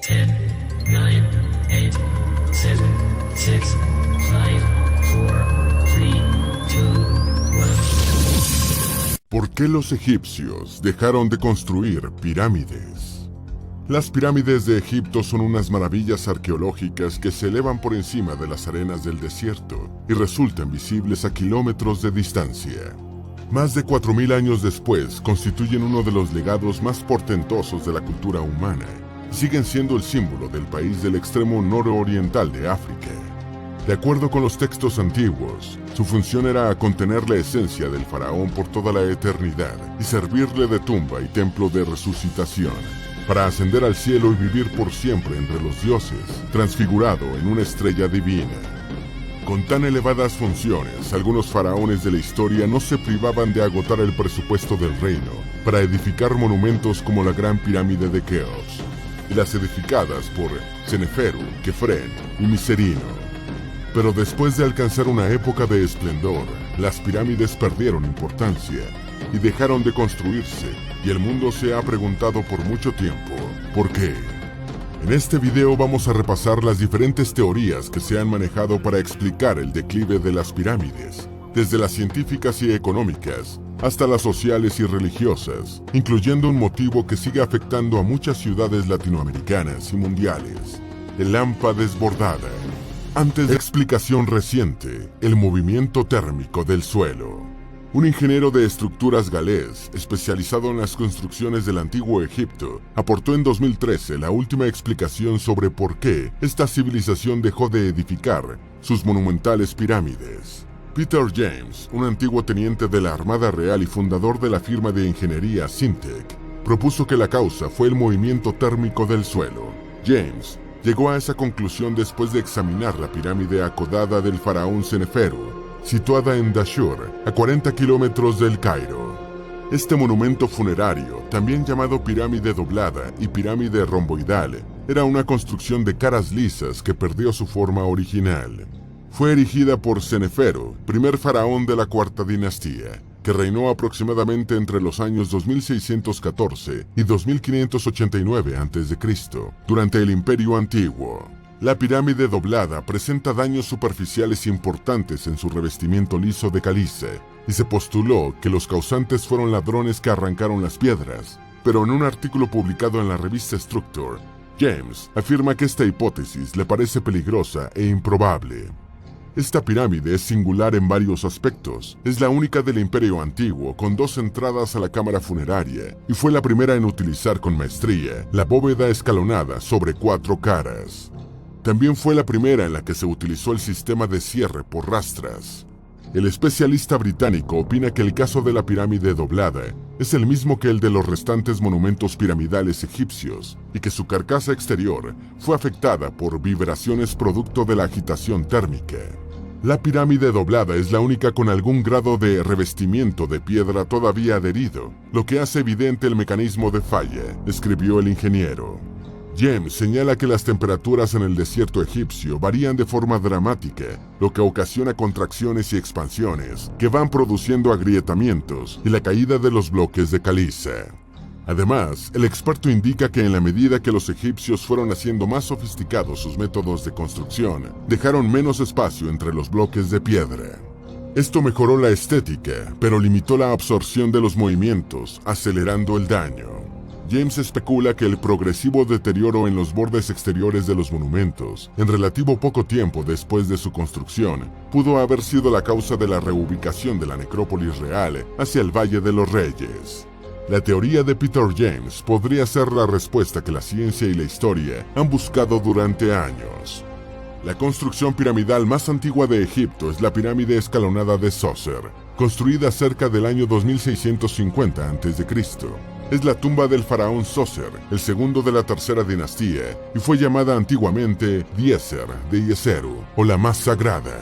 10, 9, 8, 7, 6, 5, 4, 3, 2, 1. ¿Por qué los egipcios dejaron de construir pirámides? Las pirámides de Egipto son unas maravillas arqueológicas que se elevan por encima de las arenas del desierto y resultan visibles a kilómetros de distancia. Más de 4000 años después, constituyen uno de los legados más portentosos de la cultura humana y siguen siendo el símbolo del país del extremo nororiental de África. De acuerdo con los textos antiguos, su función era contener la esencia del faraón por toda la eternidad y servirle de tumba y templo de resucitación, para ascender al cielo y vivir por siempre entre los dioses, transfigurado en una estrella divina. Con tan elevadas funciones, algunos faraones de la historia no se privaban de agotar el presupuesto del reino para edificar monumentos como la Gran Pirámide de Keops y las edificadas por Seneferu, Kefren y Miserino. Pero después de alcanzar una época de esplendor, las pirámides perdieron importancia y dejaron de construirse, y el mundo se ha preguntado por mucho tiempo, ¿por qué? En este video vamos a repasar las diferentes teorías que se han manejado para explicar el declive de las pirámides, desde las científicas y económicas hasta las sociales y religiosas, incluyendo un motivo que sigue afectando a muchas ciudades latinoamericanas y mundiales: el hampa desbordada. Antes de explicación reciente, el movimiento térmico del suelo. Un ingeniero de estructuras galés, especializado en las construcciones del antiguo Egipto, aportó en 2013 la última explicación sobre por qué esta civilización dejó de edificar sus monumentales pirámides. Peter James, un antiguo teniente de la Armada Real y fundador de la firma de ingeniería Syntec, propuso que la causa fue el movimiento térmico del suelo. James llegó a esa conclusión después de examinar la pirámide acodada del faraón Seneferu, situada en Dashur, a 40 kilómetros del Cairo. Este monumento funerario, también llamado pirámide doblada y pirámide romboidal, era una construcción de caras lisas que perdió su forma original. Fue erigida por Seneferu, primer faraón de la cuarta dinastía, que reinó aproximadamente entre los años 2614 y 2589 a.C., durante el Imperio Antiguo. La pirámide doblada presenta daños superficiales importantes en su revestimiento liso de caliza, y se postuló que los causantes fueron ladrones que arrancaron las piedras, pero en un artículo publicado en la revista Structure, James afirma que esta hipótesis le parece peligrosa e improbable. Esta pirámide es singular en varios aspectos. Es la única del Imperio Antiguo con 2 entradas a la cámara funeraria y fue la primera en utilizar con maestría la bóveda escalonada sobre 4 caras. También fue la primera en la que se utilizó el sistema de cierre por rastras. El especialista británico opina que el caso de la pirámide doblada es el mismo que el de los restantes monumentos piramidales egipcios y que su carcasa exterior fue afectada por vibraciones producto de la agitación térmica. La pirámide doblada es la única con algún grado de revestimiento de piedra todavía adherido, lo que hace evidente el mecanismo de falla, escribió el ingeniero. James señala que las temperaturas en el desierto egipcio varían de forma dramática, lo que ocasiona contracciones y expansiones que van produciendo agrietamientos y la caída de los bloques de caliza. Además, el experto indica que en la medida que los egipcios fueron haciendo más sofisticados sus métodos de construcción, dejaron menos espacio entre los bloques de piedra. Esto mejoró la estética, pero limitó la absorción de los movimientos, acelerando el daño. James especula que el progresivo deterioro en los bordes exteriores de los monumentos, en relativo poco tiempo después de su construcción, pudo haber sido la causa de la reubicación de la necrópolis real hacia el Valle de los Reyes. La teoría de Peter James podría ser la respuesta que la ciencia y la historia han buscado durante años. La construcción piramidal más antigua de Egipto es la pirámide escalonada de Zoser, construida cerca del año 2650 a.C. Es la tumba del faraón Zoser, el segundo de la tercera dinastía, y fue llamada antiguamente Diezer de Yeseru, o la más sagrada.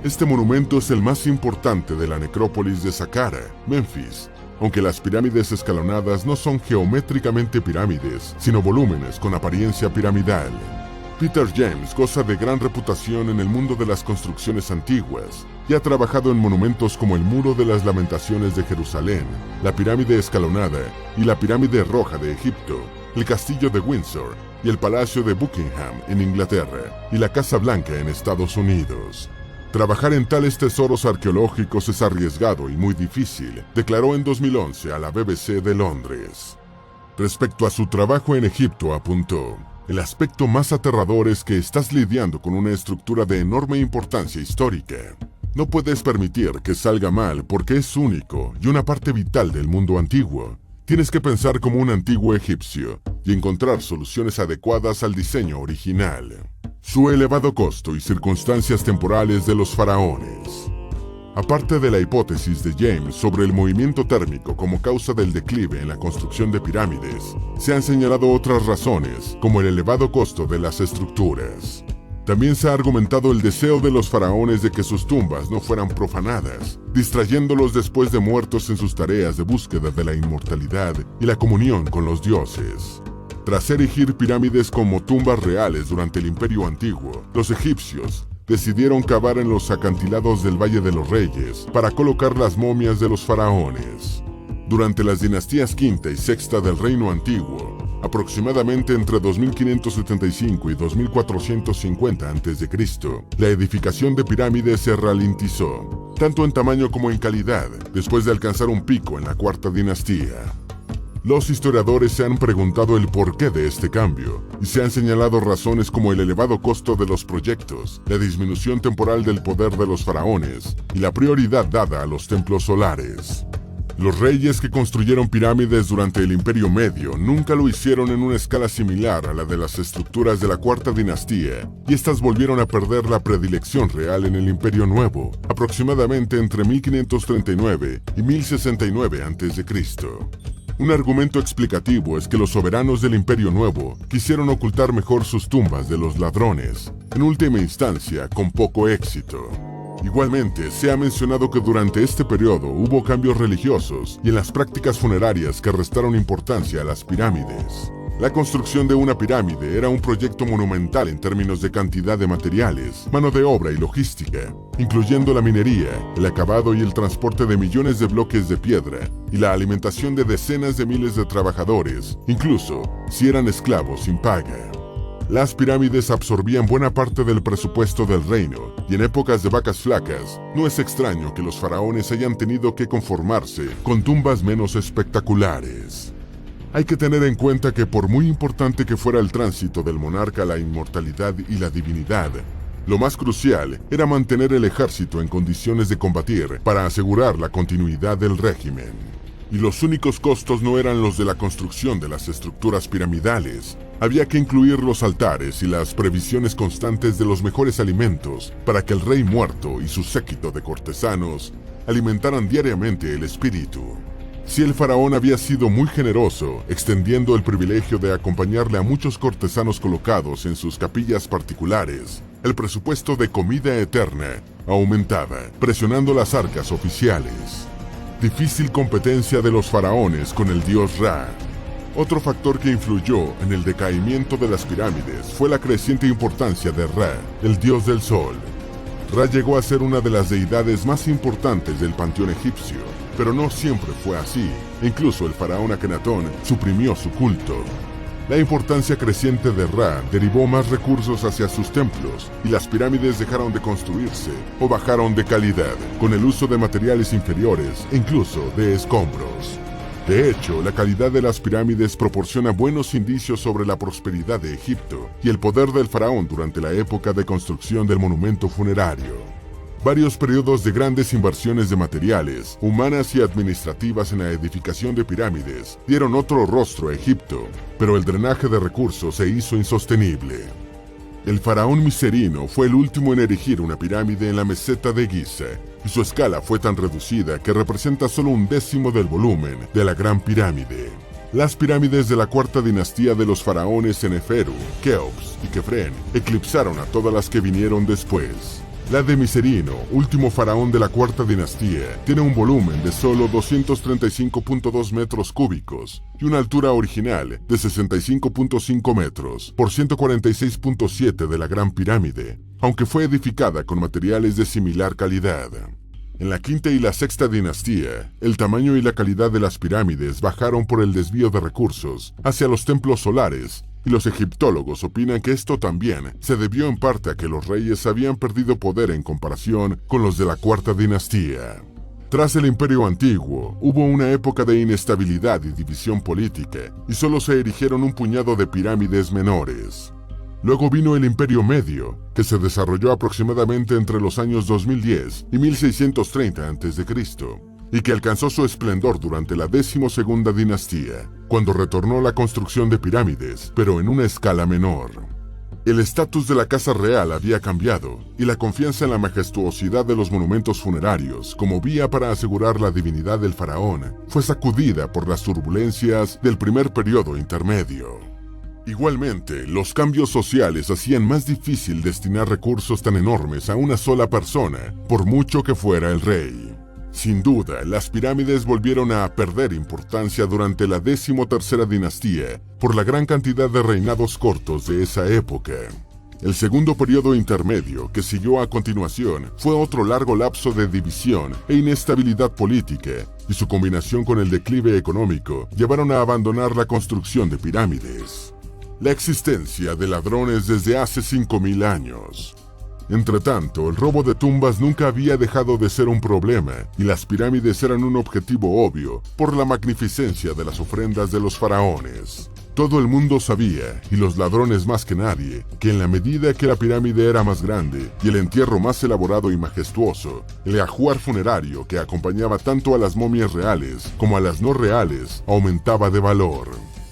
Este monumento es el más importante de la necrópolis de Saqqara, Memphis, aunque las pirámides escalonadas no son geométricamente pirámides, sino volúmenes con apariencia piramidal. Peter James goza de gran reputación en el mundo de las construcciones antiguas y ha trabajado en monumentos como el Muro de las Lamentaciones de Jerusalén, la Pirámide Escalonada y la Pirámide Roja de Egipto, el castillo de Windsor y el palacio de Buckingham en Inglaterra y la Casa Blanca en Estados Unidos. Trabajar en tales tesoros arqueológicos es arriesgado y muy difícil, declaró en 2011 a la BBC de Londres. Respecto a su trabajo en Egipto, apuntó: el aspecto más aterrador es que estás lidiando con una estructura de enorme importancia histórica. No puedes permitir que salga mal porque es único y una parte vital del mundo antiguo. Tienes que pensar como un antiguo egipcio y encontrar soluciones adecuadas al diseño original. Su elevado costo y circunstancias temporales de los faraones. Aparte de la hipótesis de James sobre el movimiento térmico como causa del declive en la construcción de pirámides, se han señalado otras razones, como el elevado costo de las estructuras. También se ha argumentado el deseo de los faraones de que sus tumbas no fueran profanadas, distrayéndolos después de muertos en sus tareas de búsqueda de la inmortalidad y la comunión con los dioses. Tras erigir pirámides como tumbas reales durante el Imperio Antiguo, los egipcios decidieron cavar en los acantilados del Valle de los Reyes para colocar las momias de los faraones. Durante las dinastías quinta y sexta del Reino Antiguo, aproximadamente entre 2575 y 2450 a.C., la edificación de pirámides se ralentizó, tanto en tamaño como en calidad, después de alcanzar un pico en la cuarta dinastía. Los historiadores se han preguntado el porqué de este cambio, y se han señalado razones como el elevado costo de los proyectos, la disminución temporal del poder de los faraones, y la prioridad dada a los templos solares. Los reyes que construyeron pirámides durante el Imperio Medio nunca lo hicieron en una escala similar a la de las estructuras de la cuarta dinastía, y estas volvieron a perder la predilección real en el Imperio Nuevo, aproximadamente entre 1539 y 1069 a.C. Un argumento explicativo es que los soberanos del Imperio Nuevo quisieron ocultar mejor sus tumbas de los ladrones, en última instancia con poco éxito. Igualmente, se ha mencionado que durante este periodo hubo cambios religiosos y en las prácticas funerarias que restaron importancia a las pirámides. La construcción de una pirámide era un proyecto monumental en términos de cantidad de materiales, mano de obra y logística, incluyendo la minería, el acabado y el transporte de millones de bloques de piedra y la alimentación de decenas de miles de trabajadores, incluso si eran esclavos sin paga. Las pirámides absorbían buena parte del presupuesto del reino, y en épocas de vacas flacas, no es extraño que los faraones hayan tenido que conformarse con tumbas menos espectaculares. Hay que tener en cuenta que por muy importante que fuera el tránsito del monarca a la inmortalidad y la divinidad, lo más crucial era mantener el ejército en condiciones de combatir para asegurar la continuidad del régimen. Y los únicos costos no eran los de la construcción de las estructuras piramidales. Había que incluir los altares y las previsiones constantes de los mejores alimentos para que el rey muerto y su séquito de cortesanos alimentaran diariamente el espíritu. Si el faraón había sido muy generoso, extendiendo el privilegio de acompañarle a muchos cortesanos colocados en sus capillas particulares, el presupuesto de comida eterna aumentaba, presionando las arcas oficiales. Difícil competencia de los faraones con el dios Ra. Otro factor que influyó en el decaimiento de las pirámides fue la creciente importancia de Ra, el dios del sol. Ra llegó a ser una de las deidades más importantes del panteón egipcio, pero no siempre fue así. Incluso el faraón Akenatón suprimió su culto. La importancia creciente de Ra derivó más recursos hacia sus templos y las pirámides dejaron de construirse o bajaron de calidad, con el uso de materiales inferiores e incluso de escombros. De hecho, la calidad de las pirámides proporciona buenos indicios sobre la prosperidad de Egipto y el poder del faraón durante la época de construcción del monumento funerario. Varios periodos de grandes inversiones de materiales, humanas y administrativas en la edificación de pirámides dieron otro rostro a Egipto, pero el drenaje de recursos se hizo insostenible. El faraón Miserino fue el último en erigir una pirámide en la meseta de Giza, y su escala fue tan reducida que representa solo 1/10 del volumen de la Gran Pirámide. Las pirámides de la cuarta dinastía de los faraones Seneferu, Keops y Kefren eclipsaron a todas las que vinieron después. La de Miserino, último faraón de la cuarta dinastía, tiene un volumen de solo 235.2 metros cúbicos y una altura original de 65.5 metros por 146.7 de la Gran Pirámide, aunque fue edificada con materiales de similar calidad. En la quinta y la sexta dinastía, el tamaño y la calidad de las pirámides bajaron por el desvío de recursos hacia los templos solares, y los egiptólogos opinan que esto también se debió en parte a que los reyes habían perdido poder en comparación con los de la cuarta dinastía. Tras el Imperio Antiguo, hubo una época de inestabilidad y división política, y solo se erigieron un puñado de pirámides menores. Luego vino el Imperio Medio, que se desarrolló aproximadamente entre los años 2010 y 1630 a.C., y que alcanzó su esplendor durante la 12ª dinastía, cuando retornó la construcción de pirámides, pero en una escala menor. El estatus de la casa real había cambiado, y la confianza en la majestuosidad de los monumentos funerarios como vía para asegurar la divinidad del faraón fue sacudida por las turbulencias del primer periodo intermedio. Igualmente, los cambios sociales hacían más difícil destinar recursos tan enormes a una sola persona, por mucho que fuera el rey. Sin duda, las pirámides volvieron a perder importancia durante la 13ª dinastía por la gran cantidad de reinados cortos de esa época. El segundo periodo intermedio, que siguió a continuación, fue otro largo lapso de división e inestabilidad política, y su combinación con el declive económico llevaron a abandonar la construcción de pirámides. La existencia de ladrones desde hace 5000 años. Entretanto, el robo de tumbas nunca había dejado de ser un problema, y las pirámides eran un objetivo obvio por la magnificencia de las ofrendas de los faraones. Todo el mundo sabía, y los ladrones más que nadie, que en la medida que la pirámide era más grande y el entierro más elaborado y majestuoso, el ajuar funerario que acompañaba tanto a las momias reales como a las no reales aumentaba de valor.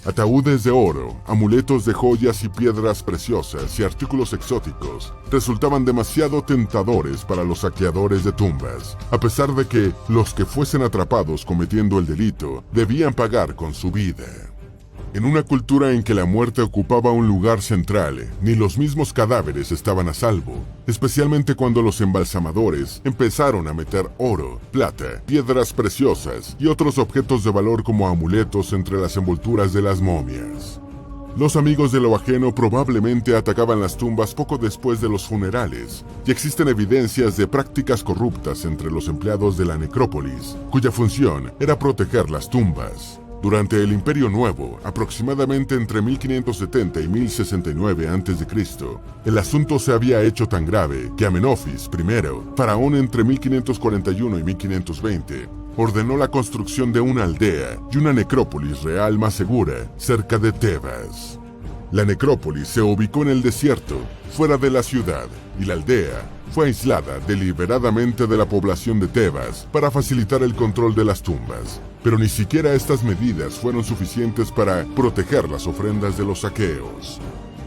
Ataúdes de oro, amuletos de joyas y piedras preciosas y artículos exóticos resultaban demasiado tentadores para los saqueadores de tumbas, a pesar de que los que fuesen atrapados cometiendo el delito debían pagar con su vida. En una cultura en que la muerte ocupaba un lugar central, ni los mismos cadáveres estaban a salvo, especialmente cuando los embalsamadores empezaron a meter oro, plata, piedras preciosas y otros objetos de valor como amuletos entre las envolturas de las momias. Los amigos de lo ajeno probablemente atacaban las tumbas poco después de los funerales, y existen evidencias de prácticas corruptas entre los empleados de la necrópolis, cuya función era proteger las tumbas. Durante el Imperio Nuevo, aproximadamente entre 1570 y 1069 a.C., el asunto se había hecho tan grave que Amenofis I, faraón entre 1541 y 1520, ordenó la construcción de una aldea y una necrópolis real más segura cerca de Tebas. La necrópolis se ubicó en el desierto, fuera de la ciudad, y la aldea fue aislada deliberadamente de la población de Tebas para facilitar el control de las tumbas. Pero ni siquiera estas medidas fueron suficientes para proteger las ofrendas de los saqueos.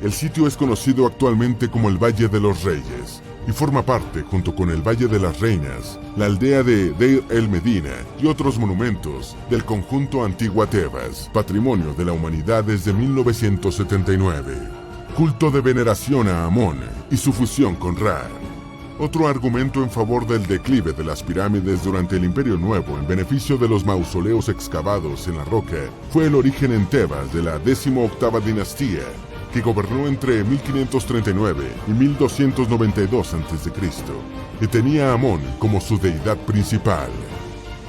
El sitio es conocido actualmente como el Valle de los Reyes, y forma parte, junto con el Valle de las Reinas, la aldea de Deir el-Medina y otros monumentos del conjunto Antigua Tebas, patrimonio de la humanidad desde 1979. Culto de veneración a Amón y su fusión con Ra. Otro argumento en favor del declive de las pirámides durante el Imperio Nuevo en beneficio de los mausoleos excavados en la roca fue el origen en Tebas de la 18ª dinastía, que gobernó entre 1539 y 1292 a.C., y tenía a Amón como su deidad principal.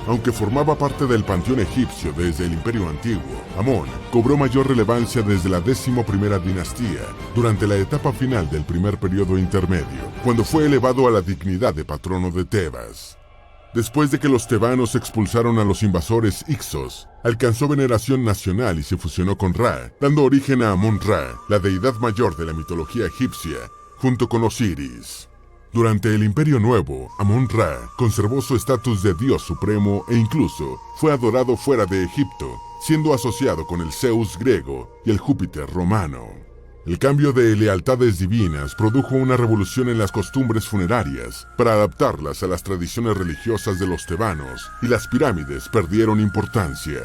Aunque formaba parte del panteón egipcio desde el Imperio Antiguo, Amón cobró mayor relevancia desde la 11ª dinastía, durante la etapa final del primer periodo intermedio, cuando fue elevado a la dignidad de patrono de Tebas. Después de que los tebanos expulsaron a los invasores Hicsos, alcanzó veneración nacional y se fusionó con Ra, dando origen a Amón-Ra, la deidad mayor de la mitología egipcia, junto con Osiris. Durante el Imperio Nuevo, Amón-Ra conservó su estatus de dios supremo e incluso fue adorado fuera de Egipto, siendo asociado con el Zeus griego y el Júpiter romano. El cambio de lealtades divinas produjo una revolución en las costumbres funerarias para adaptarlas a las tradiciones religiosas de los tebanos, y las pirámides perdieron importancia.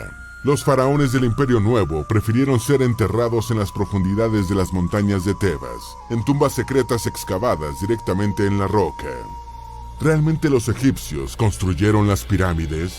Los faraones del Imperio Nuevo prefirieron ser enterrados en las profundidades de las montañas de Tebas, en tumbas secretas excavadas directamente en la roca. ¿Realmente los egipcios construyeron las pirámides?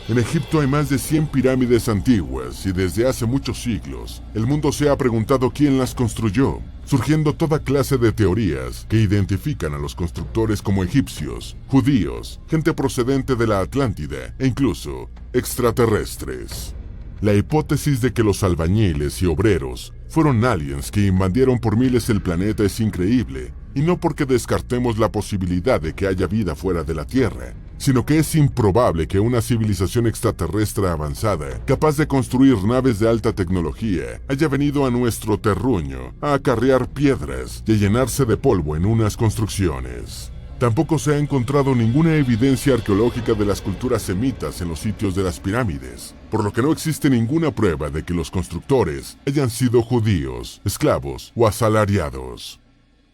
En Egipto hay más de 100 pirámides antiguas y desde hace muchos siglos el mundo se ha preguntado quién las construyó. surgiendo toda clase de teorías que identifican a los constructores como egipcios, judíos, gente procedente de la Atlántida e incluso extraterrestres. La hipótesis de que los albañiles y obreros fueron aliens que invadieron por miles el planeta es increíble, y no porque descartemos la posibilidad de que haya vida fuera de la Tierra, sino que es improbable que una civilización extraterrestre avanzada, capaz de construir naves de alta tecnología, haya venido a nuestro terruño a acarrear piedras y a llenarse de polvo en unas construcciones. Tampoco se ha encontrado ninguna evidencia arqueológica de las culturas semitas en los sitios de las pirámides, por lo que no existe ninguna prueba de que los constructores hayan sido judíos, esclavos o asalariados.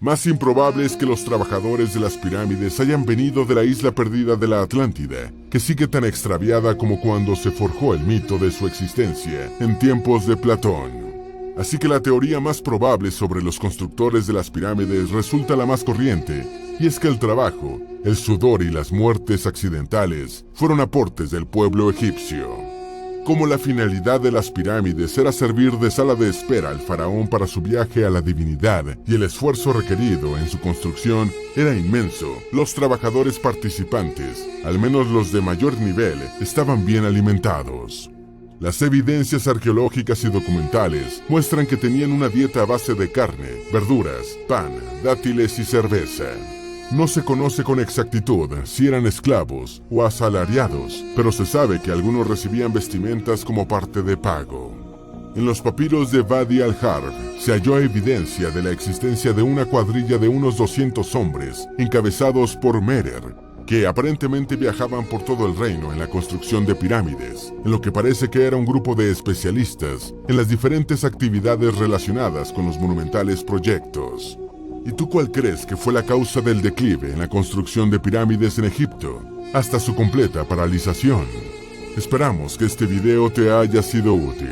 Más improbable es que los trabajadores de las pirámides hayan venido de la isla perdida de la Atlántida, que sigue tan extraviada como cuando se forjó el mito de su existencia en tiempos de Platón. Así que la teoría más probable sobre los constructores de las pirámides resulta la más corriente, y es que el trabajo, el sudor y las muertes accidentales fueron aportes del pueblo egipcio. Como la finalidad de las pirámides era servir de sala de espera al faraón para su viaje a la divinidad y el esfuerzo requerido en su construcción era inmenso, los trabajadores participantes, al menos los de mayor nivel, estaban bien alimentados. Las evidencias arqueológicas y documentales muestran que tenían una dieta a base de carne, verduras, pan, dátiles y cerveza. No se conoce con exactitud si eran esclavos o asalariados, pero se sabe que algunos recibían vestimentas como parte de pago. En los papiros de Wadi al-Harb se halló evidencia de la existencia de una cuadrilla de unos 200 hombres, encabezados por Merer, que aparentemente viajaban por todo el reino en la construcción de pirámides, en lo que parece que era un grupo de especialistas en las diferentes actividades relacionadas con los monumentales proyectos. ¿Y tú cuál crees que fue la causa del declive en la construcción de pirámides en Egipto, hasta su completa paralización? Esperamos que este video te haya sido útil.